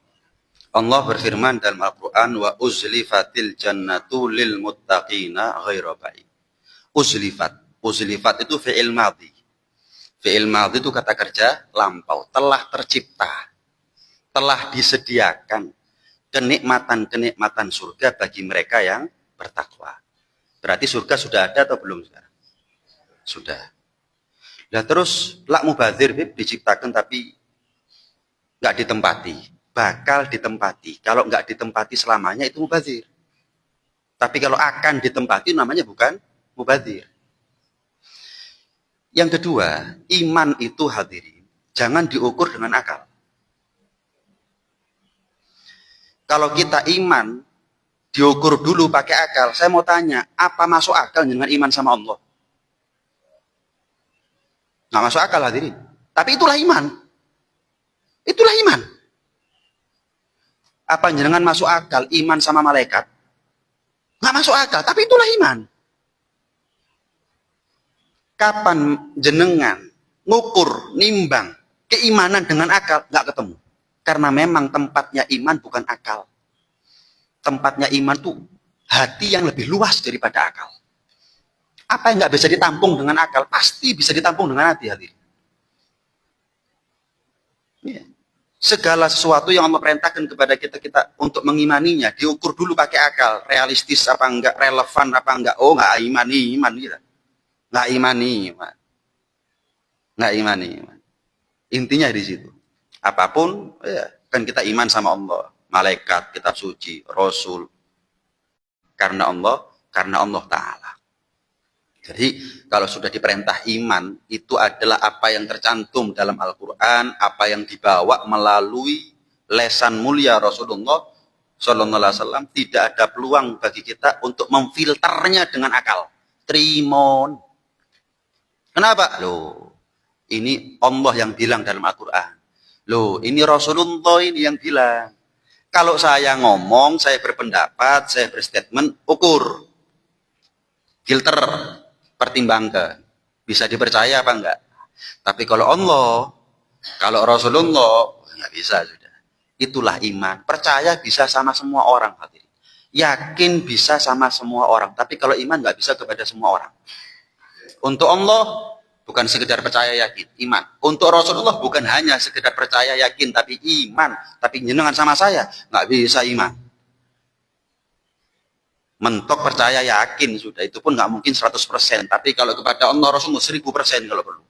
Allah berfirman dalam Al-Quran, wa uzlifatil jannatu lil muttaqina ghaira ba'id. Uzlifat. Uzlifat itu fi'il madhi. Fi'il madhi itu kata kerja lampau. Telah tercipta. Telah disediakan kenikmatan-kenikmatan surga bagi mereka yang bertakwa. Berarti surga sudah ada atau belum sekarang? Sudah. Nah terus lak mubadzir diciptakan tapi nggak ditempati. Bakal ditempati. Kalau nggak ditempati selamanya itu mubadzir. Tapi kalau akan ditempati namanya bukan mubadzir. Yang kedua, iman itu hadirin jangan diukur dengan akal. Kalau kita iman diukur dulu pakai akal, saya mau tanya, apa masuk akal dengan iman sama Allah? Nggak masuk akal hadirin. Tapi itulah iman. Itulah iman. Apa jenengan masuk akal iman sama malaikat? Nggak masuk akal, tapi itulah iman. Kapan jenengan ngukur, nimbang keimanan dengan akal? Nggak ketemu. Karena memang tempatnya iman bukan akal. Tempatnya iman tuh hati yang lebih luas daripada akal. Apa yang nggak bisa ditampung dengan akal, pasti bisa ditampung dengan hati. Ya. Segala sesuatu yang Allah perintahkan kepada kita untuk mengimaninya, diukur dulu pakai akal. Realistis apa enggak, relevan apa enggak. Oh nggak imani, iman gitu. Nggak imani, iman. Nggak imani, iman. Intinya di situ. Apapun, ya, kan kita iman sama Allah, malaikat, kitab suci, rasul, Karena Allah Ta'ala. Jadi kalau sudah diperintah iman, itu adalah apa yang tercantum dalam Al-Quran, apa yang dibawa melalui lesan mulia Rasulullah Sallallahu Alaihi Wasallam. Tidak ada peluang bagi kita untuk memfilternya dengan akal. Trimon. Kenapa? Loh, ini Allah yang bilang dalam Al-Quran. Loh, ini Rasulullah ini yang bilang. Kalau saya ngomong, saya berpendapat, saya berstatement, ukur. Filter. Pertimbangkan. Bisa dipercaya apa enggak? Tapi kalau Allah, kalau Rasulullah, enggak bisa sudah. Itulah iman. Percaya bisa sama semua orang. Yakin bisa sama semua orang. Tapi kalau iman enggak bisa kepada semua orang. Untuk Allah, bukan sekedar percaya yakin, iman. Untuk Rasulullah, bukan hanya sekedar percaya yakin, tapi iman. Tapi jenengan sama saya, enggak bisa iman. Mentok percaya yakin sudah, itu pun nggak mungkin 100%, tapi kalau kepada Allah Rasulullah 1000% kalau perlu.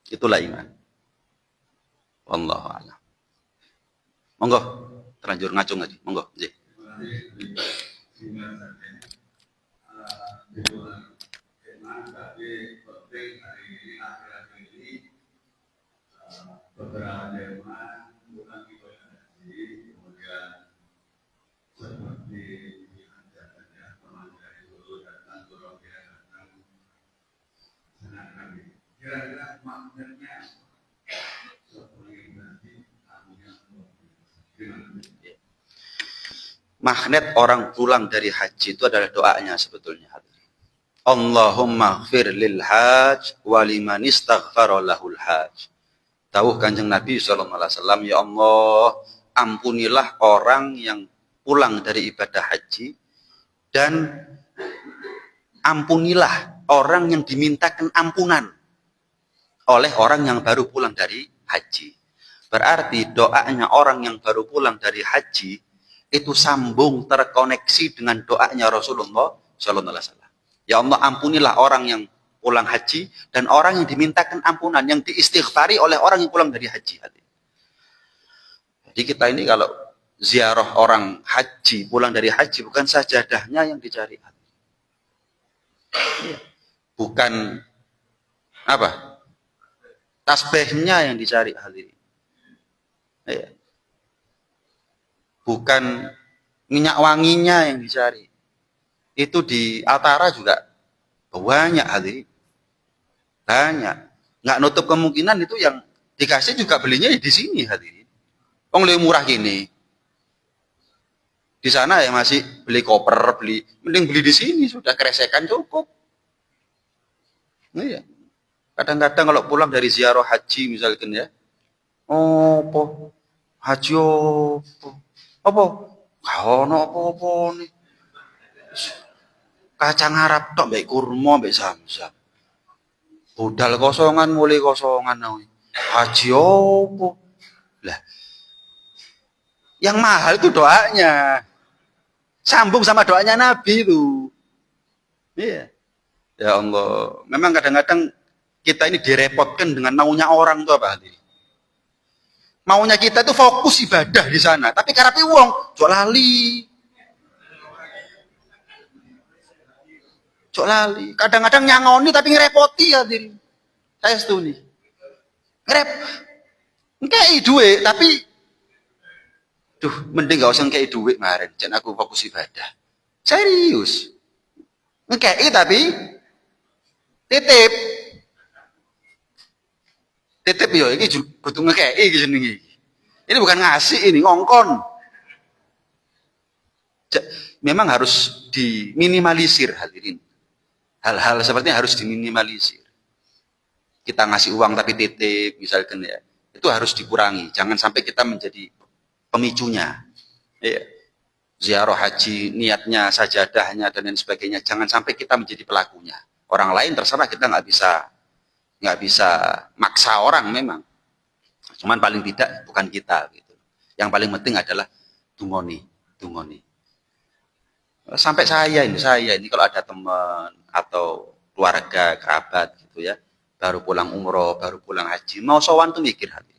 Itulah iman. Wallahu a'lam. Monggo, terlanjur ngacung tadi. Monggo, nggih. Beberapa jemaah bukan ibadah haji, kemudian seperti kira-kira magnetnya magnet orang pulang dari haji itu adalah doanya sebetulnya. Allahumma gfir lil hajj wa liman istaghfara lahul hajj. Dawuh Kanjeng Nabi SAW, ya Allah, ampunilah orang yang pulang dari ibadah haji dan ampunilah orang yang dimintakan ampunan oleh orang yang baru pulang dari haji. Berarti doanya orang yang baru pulang dari haji itu sambung terkoneksi dengan doanya Rasulullah Sallallahu Alaihi Wasallam. Ya Allah, ampunilah orang yang pulang haji dan orang yang dimintakan ampunan, yang diistighfari oleh orang yang pulang dari haji. Jadi kita ini kalau ziarah orang haji, pulang dari haji, bukan sajadahnya yang dicari. Bukan apa? Tasbihnya yang dicari hadirin. Bukan minyak wanginya yang dicari. Itu di Altara juga banyak hadirin. Banyak. Nggak nutup kemungkinan itu yang dikasih juga belinya di sini hadirin. Wong lebih murah gini. Di sana ya masih beli koper, mending beli di sini sudah keresekan cukup. Iya. Kadang-kadang kalau pulang dari ziarah haji misalkan ya, opo haji opo ono apa nih, kacang Arab tok mbek kurma mbek samsam, budal kosongan mulai kosongan haji opo lah, yang mahal itu doanya, sambung sama doanya Nabi itu, iya. Ya Allah, memang kadang-kadang kita ini direpotkan dengan maunya orang tuh apa? Maunya kita itu fokus ibadah di sana, tapi karepe wong jok lali. Jok lali. Kadang-kadang nyangoni tapi ngerepoti ya, diri. Saya setuju. Ngekei duit tapi mending gak usah ngekei duit kemarin, jangan aku fokus ibadah. Serius. Ngekei tapi titip. Titip yo iki butuh ngekei iki jenenge iki. Ini bukan ngasih, ini ngongkon. Memang harus diminimalisir hadirin. Hal-hal seperti ini harus diminimalisir. Kita ngasih uang tapi titip misalkan ya. Itu harus dikurangi, jangan sampai kita menjadi pemicunya. Ya. Ziarah haji niatnya, sajadahnya dan lain sebagainya, jangan sampai kita menjadi pelakunya. Orang lain terserah, kita nggak bisa maksa orang memang. Cuman paling tidak bukan kita gitu. Yang paling penting adalah dungoni. Sampai saya ini kalau ada teman atau keluarga, kerabat gitu ya, baru pulang umroh, baru pulang haji, mau sowan tuh mikir hati.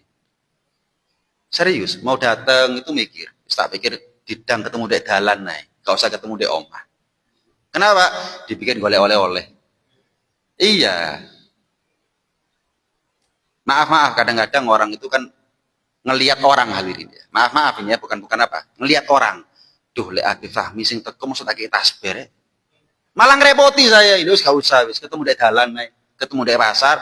Serius, mau datang itu mikir. Tak pikir didang ketemu dek dalan naik, gak usah ketemu dek omah. Kenapa? Dibikin golek oleh-oleh. Iya. Maaf, kadang-kadang orang itu kan ngelihat orang hadirin ya. Maaf ini ya, bukan apa. Ngelihat orang. Duh, lek Abi Fahmi sing teko mesti tak tasbih ya. Malah ngerepoti saya ini, wis gak usah, wis ketemu di dalan, ketemu di pasar.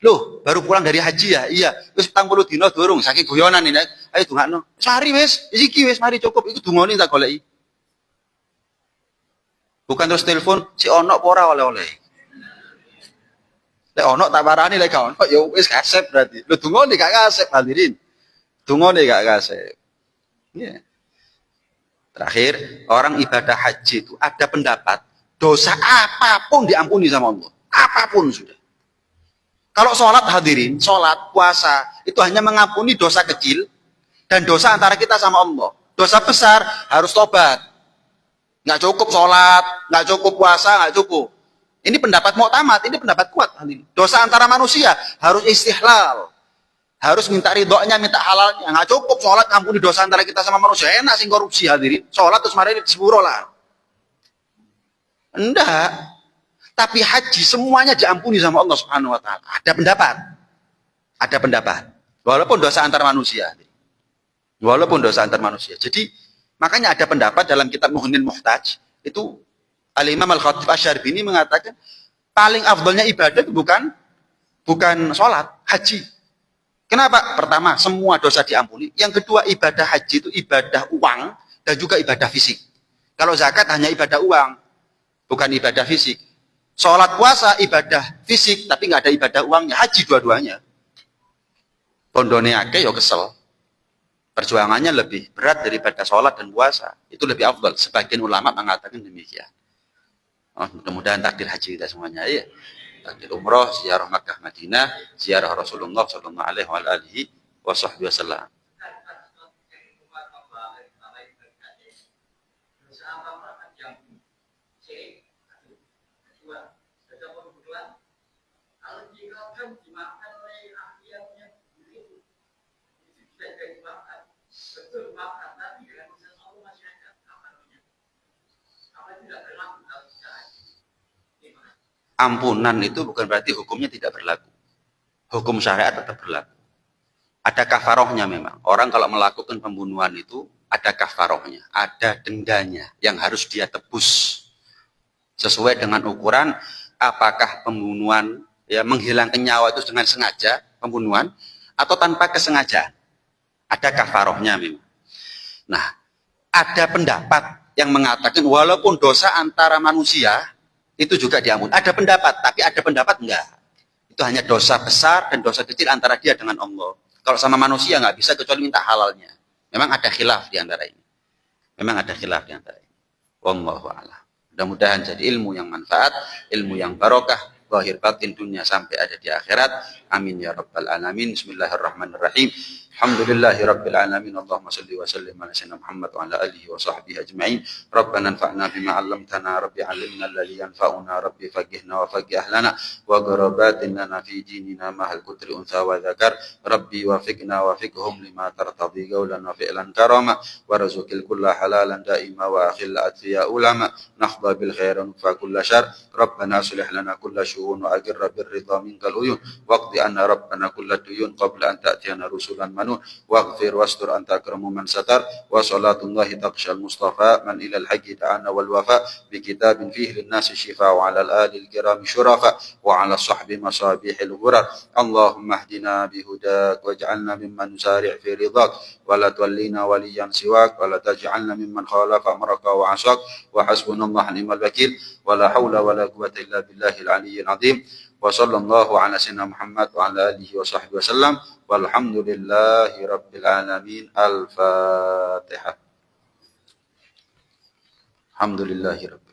Loh, baru pulang dari haji ya? Iya, wis 40 dino durung saking guyonan ini. Ayo dongakno. Wis mari wis, iki wis mari cukup iku dungone tak goleki. Bukan terus telepon si ono apa ora oleh-oleh. Lek ono tak parani, lek gak ono ya wis kasep berarti. Lho dungone gak kasep hadirin. Dungone gak kasep. Iya. Terakhir, orang ibadah haji itu ada pendapat dosa apapun diampuni sama Allah. Apapun sudah. Kalau sholat hadirin, sholat, puasa, itu hanya mengampuni dosa kecil dan dosa antara kita sama Allah. Dosa besar harus tobat. Nggak cukup sholat, nggak cukup puasa, nggak cukup. Ini pendapat mu'tamad, ini pendapat kuat hadirin. Dosa antara manusia harus istihlal. Harus minta ridhonya, minta halalnya. Nggak cukup sholat ngampuni dosa antara kita sama manusia. Enak sih korupsi hadirin. Sholat terus mari disepuro lah. Enggak. Tapi haji semuanya diampuni sama Allah Subhanahu wa taala. Ada pendapat. Ada pendapat. Walaupun dosa antar manusia. Walaupun dosa antar manusia. Jadi makanya ada pendapat dalam kitab Muhnil Muhtaj itu Al-Imam Al-Khatib Asy-Syarbini mengatakan paling afdolnya ibadah itu bukan sholat, haji. Kenapa? Pertama, semua dosa diampuni. Yang kedua, ibadah haji itu ibadah uang dan juga ibadah fisik. Kalau zakat hanya ibadah uang, bukan ibadah fisik. Sholat puasa ibadah fisik, tapi nggak ada ibadah uangnya. Haji dua-duanya. Bondone akeh ya kesel. Perjuangannya lebih berat daripada sholat dan puasa. Itu lebih afdal. Sebagian ulama mengatakan demikian. Oh, mudah-mudahan takdir haji kita semuanya. Ya. Takdir umroh, ziarah Makkah Madinah, ziarah Rasulullah sallallahu alaihi wasallam. Ampunan itu bukan berarti hukumnya tidak berlaku. Hukum syariat tetap berlaku. Ada kafarohnya memang. Orang kalau melakukan pembunuhan itu ada kafarohnya, ada dendanya yang harus dia tebus sesuai dengan ukuran apakah pembunuhan ya menghilangkan nyawa itu dengan sengaja pembunuhan atau tanpa kesengajaan. Ada kafarohnya memang. Nah, ada pendapat yang mengatakan walaupun dosa antara manusia itu juga diampuni. Ada pendapat, tapi ada pendapat enggak. Itu hanya dosa besar dan dosa kecil antara dia dengan Allah. Kalau sama manusia nggak bisa kecuali minta halalnya. Memang ada khilaf di antara ini. Memang ada khilaf di antara ini. Wallahu a'lam. Mudah-mudahan jadi ilmu yang manfaat, ilmu yang barokah, zahir batin dunia sampai ada di akhirat. Amin ya rabbal alamin. Bismillahirrahmanirrahim. Alhamdulillahi rabbil alamin. Allahumma salli wa sallim ala sayyidina Muhammad wa ala alihi wa sahbihi ajma'in. Rabbana anfa'na bima 'allamtana, rabbi 'allimna alladhi yanfa'una, rabbi faqihna wa faqih ahlana wa qarabatin lana fi dinina ma hal kutri untha wa dzakar. Rabbi wafiqna wa fiqhum lima tartadi qawlan wa fi'lan karama wa razukil kulla halalan daima wa akhil atfiya ulama nakhba bil khairan fa kulla syar. Rabbana aslih lana kulla syu'un wa aqirra bir ridha minkal uyun waqdi anna rabbana kulla duyun qabla an ta'tiyana rusulan manun waghfir wastur anta akramu man satar wa salatullahi taqshal mustafa man ilal haqqi ta'ana wal wafa bi kitabin fihi lin nasi shifa wa 'alal ali al kiram syurafa wa 'ala sahbi masabihil ghurar. Allahumma hdina bihudak waj'alna mimman nusari' fi ridhak wa la tuwallina waliyan siwak wa la taj'alna mimman khalafa amraka wa 'asak wa hasbunallahu ni'mal wakil wa la haula wa la quwwata illa billahil aliyyil azim. Wa sallallahu ala sayyidina Muhammad wa ala alihi wa sahbihi wasallam walhamdulillahi rabbil alamin. Al-Fatihah. Alhamdulillahi rabbil